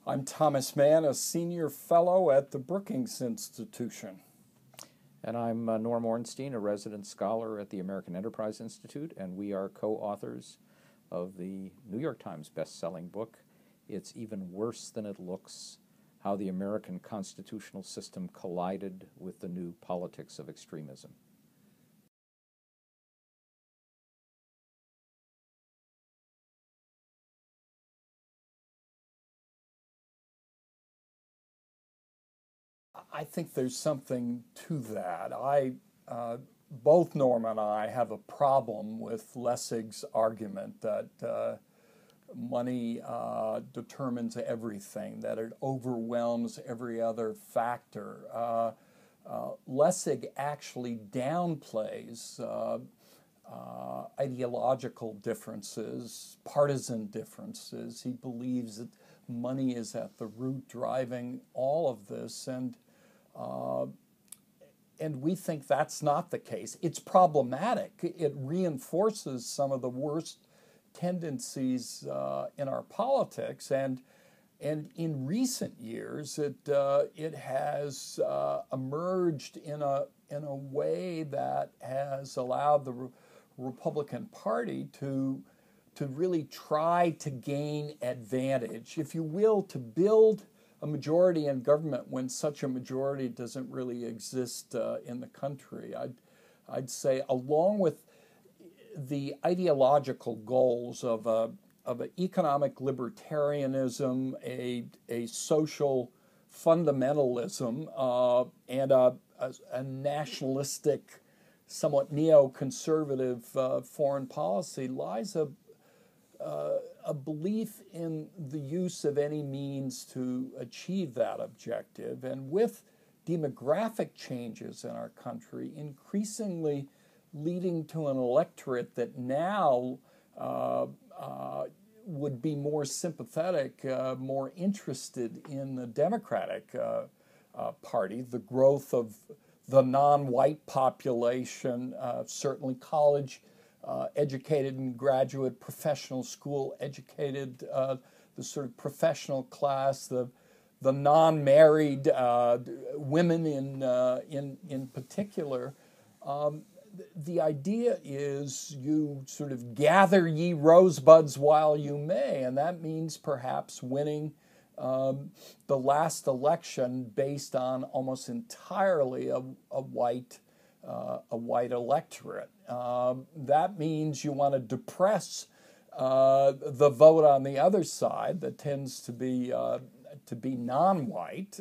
I'm Thomas Mann, a senior fellow at the Brookings Institution. And I'm Norm Ornstein, a resident scholar at the American Enterprise Institute, and we are co-authors of the New York Times best-selling book, It's Even Worse Than It Looks: How the American Constitutional System Collided with the New Politics of Extremism. I think there's something to that. Both Norm and I have a problem with Lessig's argument that money determines everything, that it overwhelms every other factor. Lessig actually downplays ideological differences, partisan differences. He believes that money is at the root driving all of this, and we think that's not the case. It's problematic. It reinforces some of the worst tendencies in our politics, and in recent years, it has emerged in a way that has allowed the Republican Party to really try to gain advantage, if you will, to build a majority in government when such a majority doesn't really exist in the country. I'd say, along with the ideological goals of an economic libertarianism, a social fundamentalism, and a nationalistic, somewhat neoconservative foreign policy, lies a belief in the use of any means to achieve that objective. And with demographic changes in our country increasingly leading to an electorate that now would be more sympathetic, more interested in the Democratic Party, the growth of the non-white population, certainly college educated and graduate, professional school educated, the sort of professional class, the non-married women in particular. The idea is you sort of gather ye rosebuds while you may, and that means perhaps winning the last election based on almost entirely a white electorate. That means you want to depress the vote on the other side that tends to be non-white,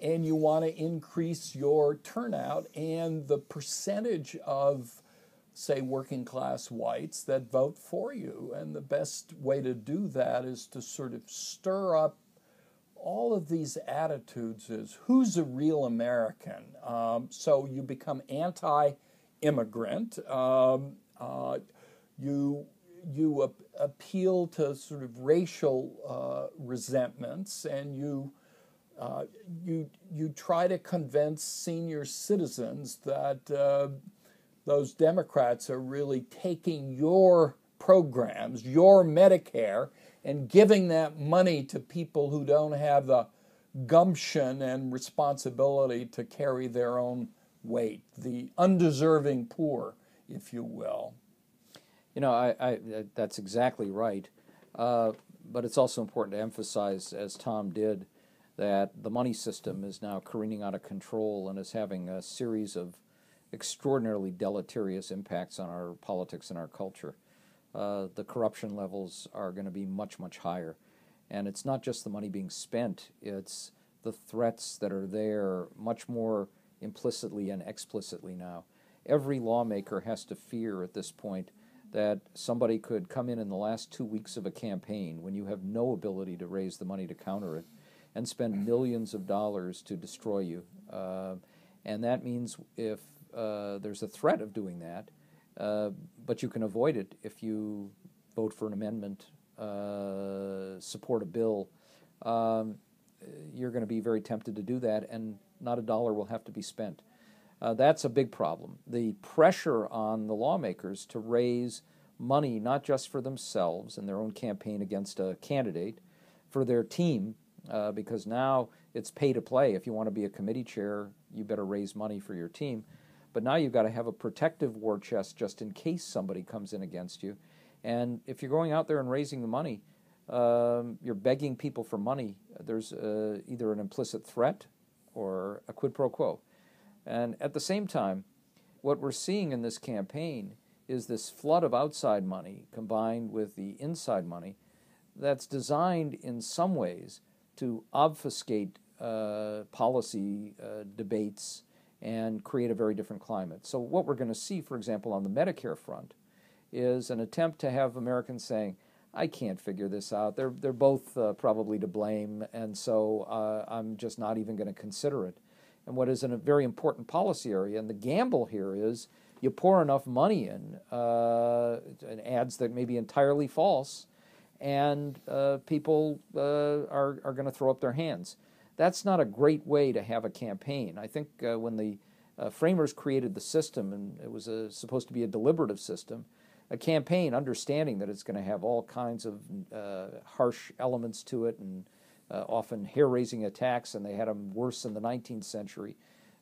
and you want to increase your turnout and the percentage of, say, working class whites that vote for you. And the best way to do that is to sort of stir up all of these attitudes as who's a real American. So you become anti-immigrant. You appeal to sort of racial resentments, and you try to convince senior citizens that those Democrats are really taking your programs, your Medicare, and giving that money to people who don't have the gumption and responsibility to carry their own weight, the undeserving poor, if you will. You know, that's exactly right. But it's also important to emphasize, as Tom did, that the money system is now careening out of control and is having a series of extraordinarily deleterious impacts on our politics and our culture. The corruption levels are going to be much, much higher. And it's not just the money being spent, it's the threats that are there much more implicitly and explicitly now. Every lawmaker has to fear at this point that somebody could come in the last 2 weeks of a campaign when you have no ability to raise the money to counter it and spend millions of dollars to destroy you. And that means if there's a threat of doing that, but you can avoid it if you vote for an amendment, support a bill. You're going to be very tempted to do that, and not a dollar will have to be spent. That's a big problem. The pressure on the lawmakers to raise money, not just for themselves and their own campaign against a candidate, for their team, because now it's pay to play. If you want to be a committee chair, you better raise money for your team. But now you've got to have a protective war chest just in case somebody comes in against you. And if you're going out there and raising the money, you're begging people for money. There's either an implicit threat or a quid pro quo. And at the same time, what we're seeing in this campaign is this flood of outside money combined with the inside money that's designed in some ways to obfuscate policy debates and create a very different climate. So what we're going to see, for example, on the Medicare front is an attempt to have Americans saying, I can't figure this out. They're both probably to blame, and so I'm just not even going to consider it. And what is a very important policy area, and the gamble here is you pour enough money in ads that may be entirely false, and people are going to throw up their hands. That's not a great way to have a campaign. I think when the framers created the system, and it was supposed to be a deliberative system, a campaign, understanding that it's going to have all kinds of harsh elements to it and often hair-raising attacks, and they had them worse in the 19th century,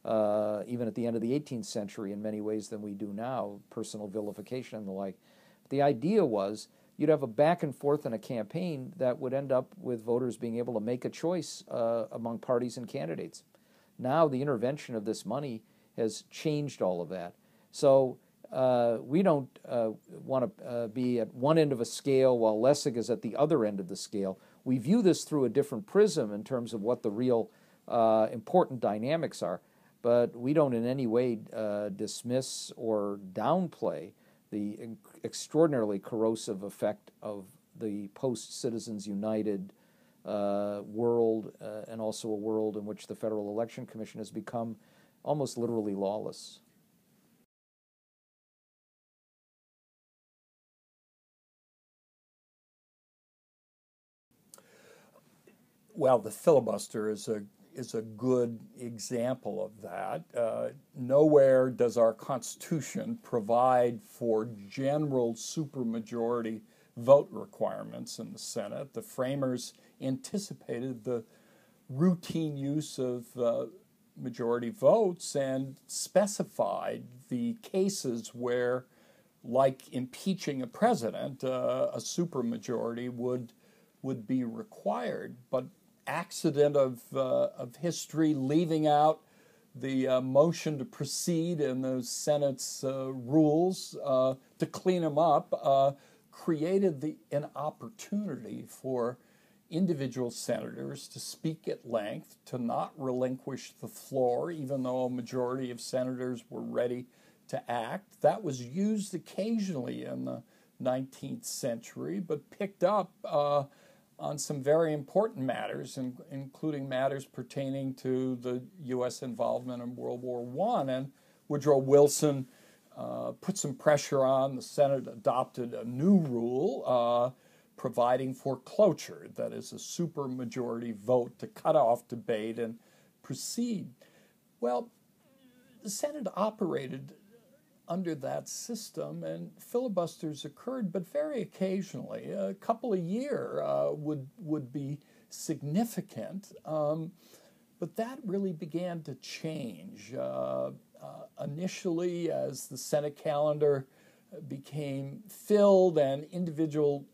even at the end of the 18th century in many ways than we do now, personal vilification and the like. The idea was you'd have a back and forth in a campaign that would end up with voters being able to make a choice among parties and candidates. Now the intervention of this money has changed all of that. So we don't want to be at one end of a scale while Lessig is at the other end of the scale. We view this through a different prism in terms of what the real important dynamics are, but we don't in any way dismiss or downplay the extraordinarily corrosive effect of the post-Citizens United world, and also a world in which the Federal Election Commission has become almost literally lawless. Well, the filibuster is a good example of that. Nowhere does our Constitution provide for general supermajority vote requirements in the Senate. The framers anticipated the routine use of majority votes and specified the cases where, like impeaching a president, a supermajority would be required. But accident of history, leaving out the motion to proceed in the Senate's rules to clean them up, created an opportunity for individual senators to speak at length, to not relinquish the floor, even though a majority of senators were ready to act. That was used occasionally in the 19th century, but picked up on some very important matters, including matters pertaining to the U.S. involvement in World War I. And Woodrow Wilson put some pressure on. The Senate adopted a new rule providing for cloture, that is, a supermajority vote to cut off debate and proceed. Well, the Senate operated under that system, and filibusters occurred, but very occasionally. A couple a year would be significant, but that really began to change. Initially, as the Senate calendar became filled and individual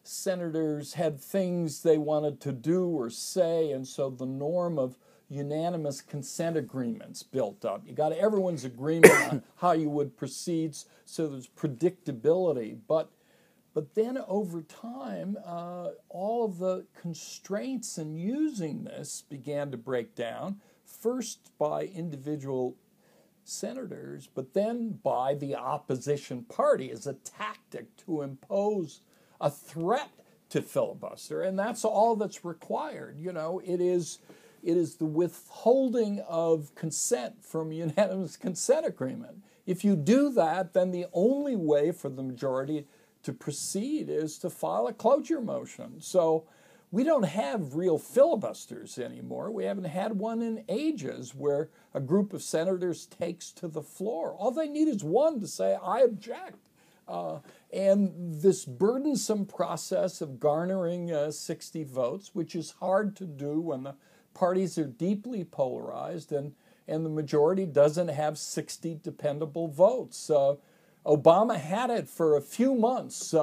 senators had things they wanted to do or say, and so the norm of unanimous consent agreements built up. You got everyone's agreement on how you would proceed, so there's predictability. But then over time, all of the constraints in using this began to break down, first by individual senators, but then by the opposition party as a tactic to impose a threat to filibuster. And that's all that's required. You know, it is the withholding of consent from unanimous consent agreement. If you do that, then the only way for the majority to proceed is to file a cloture motion. So we don't have real filibusters anymore. We haven't had one in ages where a group of senators takes to the floor. All they need is one to say, I object. And this burdensome process of garnering 60 votes, which is hard to do when the parties are deeply polarized and the majority doesn't have 60 dependable votes. Obama had it for a few months in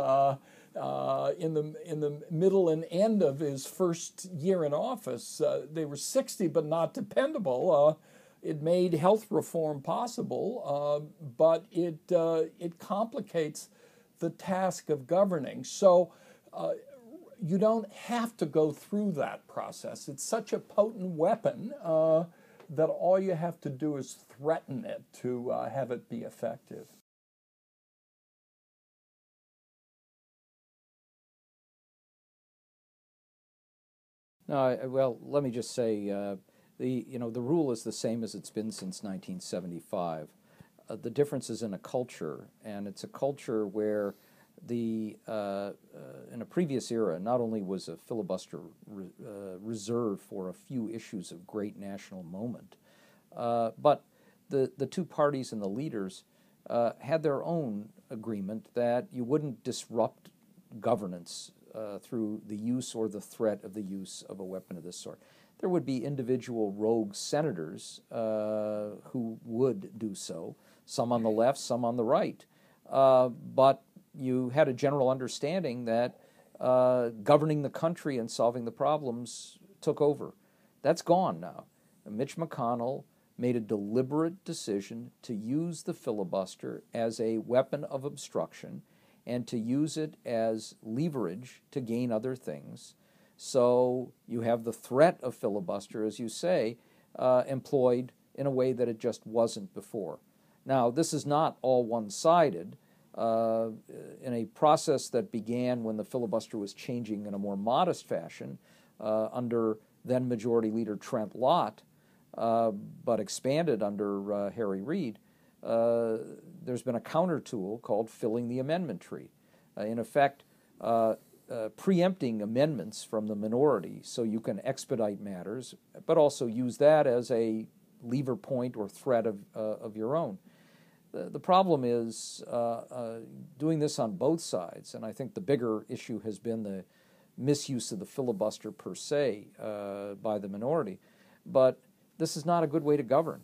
the middle and end of his first year in office. They were 60 but not dependable. It made health reform possible, but it complicates the task of governing. So you don't have to go through that process. It's such a potent weapon that all you have to do is threaten it to have it be effective. No, well, let me just say, the rule is the same as it's been since 1975. The difference is in a culture, and it's a culture where in a previous era, not only was a filibuster reserved for a few issues of great national moment, but the two parties and the leaders had their own agreement that you wouldn't disrupt governance through the use or the threat of the use of a weapon of this sort. There would be individual rogue senators who would do so, some on the left, some on the right. But you had a general understanding that governing the country and solving the problems took over. That's gone now. Mitch McConnell made a deliberate decision to use the filibuster as a weapon of obstruction and to use it as leverage to gain other things. So you have the threat of filibuster, as you say, employed in a way that it just wasn't before. Now, this is not all one-sided. In a process that began when the filibuster was changing in a more modest fashion under then-Majority Leader Trent Lott, but expanded under Harry Reid, there's been a counter tool called filling the amendment tree. In effect, preempting amendments from the minority so you can expedite matters, but also use that as a lever point or threat of your own. The problem is doing this on both sides, and I think the bigger issue has been the misuse of the filibuster per se by the minority. But this is not a good way to govern.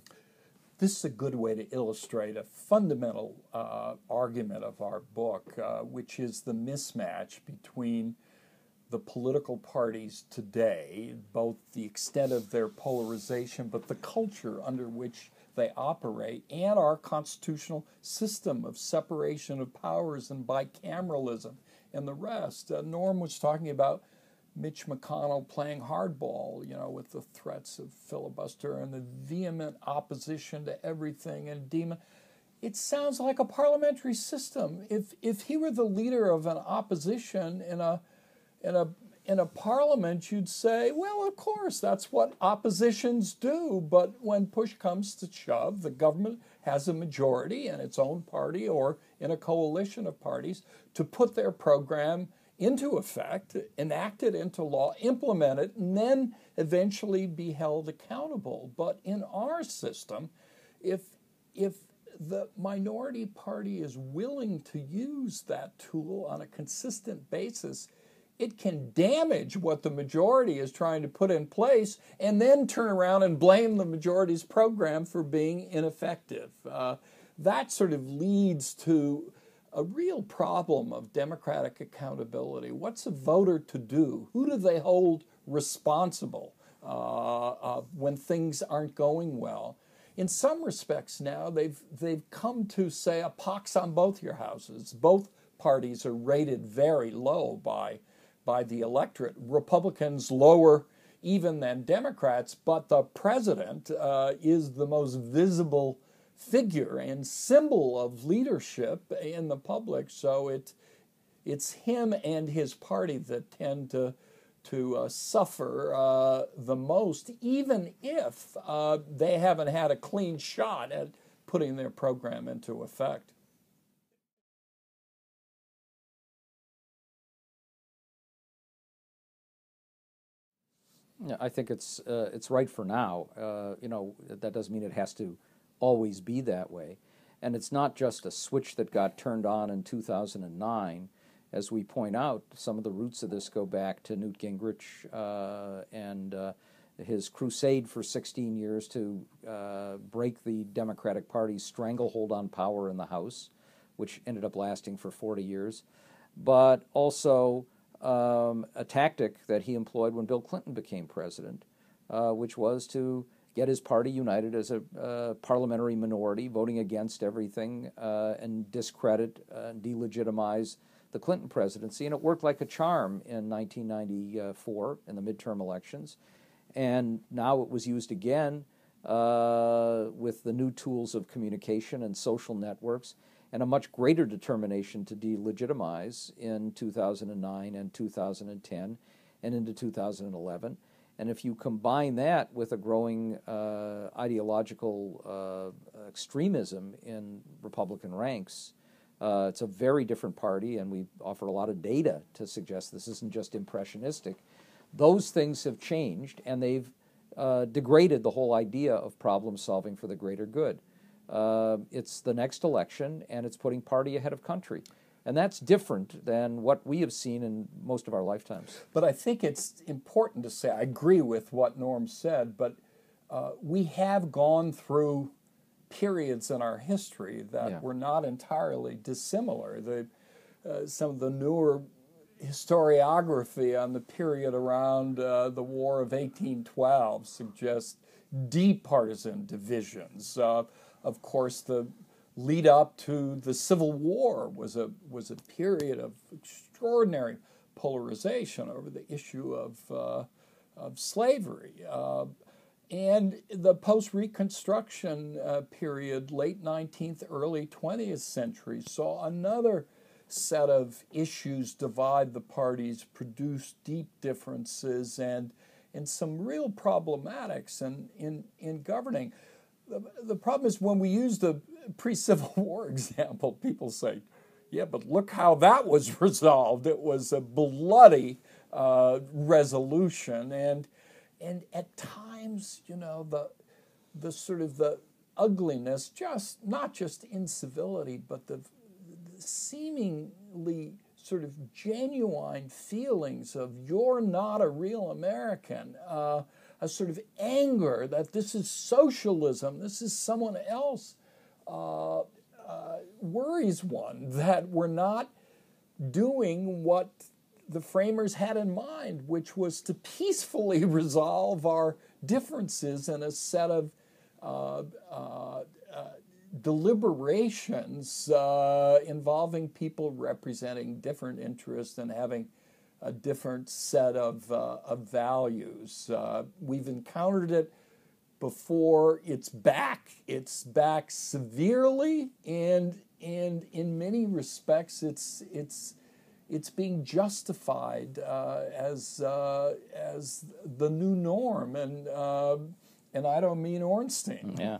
This is a good way to illustrate a fundamental argument of our book, which is the mismatch between the political parties today, both the extent of their polarization, but the culture under which they operate, and our constitutional system of separation of powers and bicameralism and the rest. Norm was talking about Mitch McConnell playing hardball, with the threats of filibuster and the vehement opposition to everything and it sounds like a parliamentary system. If he were the leader of an opposition in a parliament, you'd say, well, of course, that's what oppositions do. But when push comes to shove, the government has a majority in its own party or in a coalition of parties to put their program into effect, enact it into law, implement it, and then eventually be held accountable. But in our system, if the minority party is willing to use that tool on a consistent basis, it can damage what the majority is trying to put in place and then turn around and blame the majority's program for being ineffective. That sort of leads to a real problem of democratic accountability. What's a voter to do? Who do they hold responsible when things aren't going well? In some respects now, they've come to say a pox on both your houses. Both parties are rated very low by the electorate. Republicans lower even than Democrats, but the president is the most visible figure and symbol of leadership in the public. So it's him and his party that tend to suffer the most, even if they haven't had a clean shot at putting their program into effect. Yeah, I think it's right for now. That doesn't mean it has to always be that way. And it's not just a switch that got turned on in 2009. As we point out, some of the roots of this go back to Newt Gingrich and his crusade for 16 years to break the Democratic Party's stranglehold on power in the House, which ended up lasting for 40 years, but also a tactic that he employed when Bill Clinton became president, which was to get his party united as a parliamentary minority, voting against everything and discredit and delegitimize the Clinton presidency. And it worked like a charm in 1994 in the midterm elections. And now it was used again with the new tools of communication and social networks, and a much greater determination to delegitimize in 2009 and 2010 and into 2011. And if you combine that with a growing ideological extremism in Republican ranks, it's a very different party, and we offer a lot of data to suggest this isn't just impressionistic. Those things have changed, and they've degraded the whole idea of problem solving for the greater good. It's the next election, and it's putting party ahead of country. And that's different than what we have seen in most of our lifetimes. But I think it's important to say, I agree with what Norm said, but we have gone through periods in our history that were not entirely dissimilar. Some of the newer historiography on the period around the War of 1812 suggests deep partisan divisions. Of course, the lead up to the Civil War was a period of extraordinary polarization over the issue of slavery. And the post-Reconstruction period, late 19th, early 20th century, saw another set of issues divide the parties, produce deep differences, and some real problematics in governing. The problem is when we use the pre-Civil War example, people say, yeah, but look how that was resolved. It was a bloody resolution. And at times, you know, the sort of the ugliness, not just incivility, but the seemingly sort of genuine feelings of you're not a real American, a sort of anger that this is socialism, this is someone else, worries one, that we're not doing what the framers had in mind, which was to peacefully resolve our differences in a set of deliberations involving people representing different interests and having a different set of values. We've encountered it before. It's back severely, and in many respects, it's being justified as the new norm, and I don't mean Ornstein. Yeah.